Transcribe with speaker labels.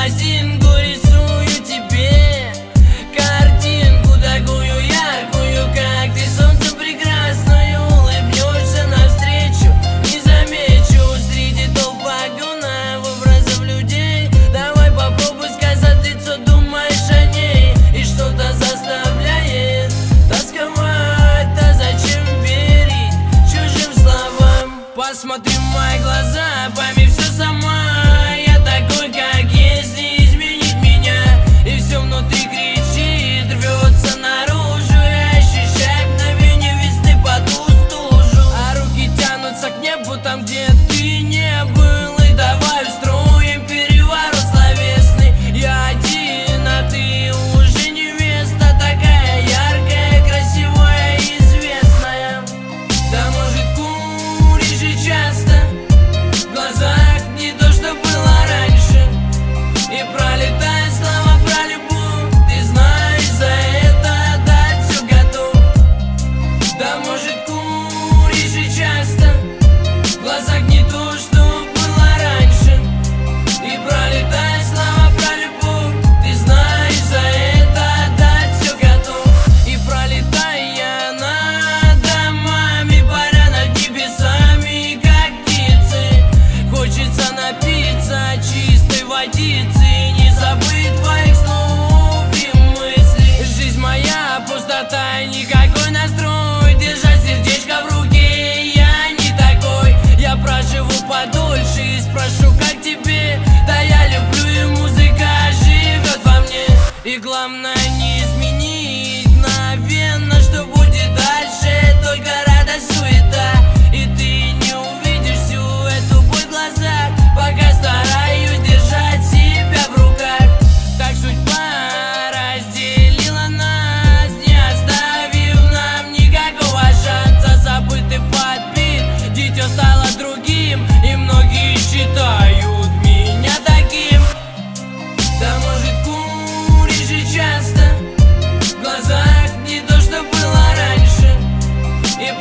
Speaker 1: пластинку, рисую тебе картинку такую яркую, как ты, солнце прекрасное, улыбнешься навстречу. Не замечу среди толп вагонов образов людей. Давай попробуй сказать лицо, думаешь о ней, и что-то заставляет тосковать. Да зачем верить чужим словам? Посмотри в мои глаза, пойми все сама. Я такой, как есть, не изменить меня. И все внутри кричит, рвется наружу. Я ощущаю мгновение весны по ту стужу, а руки тянутся к небу там, где ты не был. И давай устроим переворот словесный. Я один, а ты уже невеста, такая яркая, красивая, известная. Да может куришь и часто, в глазах не то, что было раньше. И пролетает слова про любовь, ты знаешь, за это отдать все готов. Да может куришь и часто, в глазах не то, что было раньше. И пролетает слова про любовь, ты знаешь, за это отдать все готов. И пролетая над домами, паря над небесами, как птицы, хочется напиться чистой водицы, не забыть твоих слов и мыслей. Жизнь моя пустота и никакой настрой, держать сердечко в руке я не такой. Я проживу подольше и спрошу, как тебе. Да я люблю, и музыка живет во мне. И главное не изменить мгновенно, что будет дальше, только радость, суета. И ты не увидишь всю эту боль в глазах, пока стараюсь держать себя в руках. Так судьба разделила нас, не оставив нам никакого шанса. Забытый подбит, дитё стало другим, и многие считают меня таким. Да может куришь и часто, в глазах не то, что было раньше. И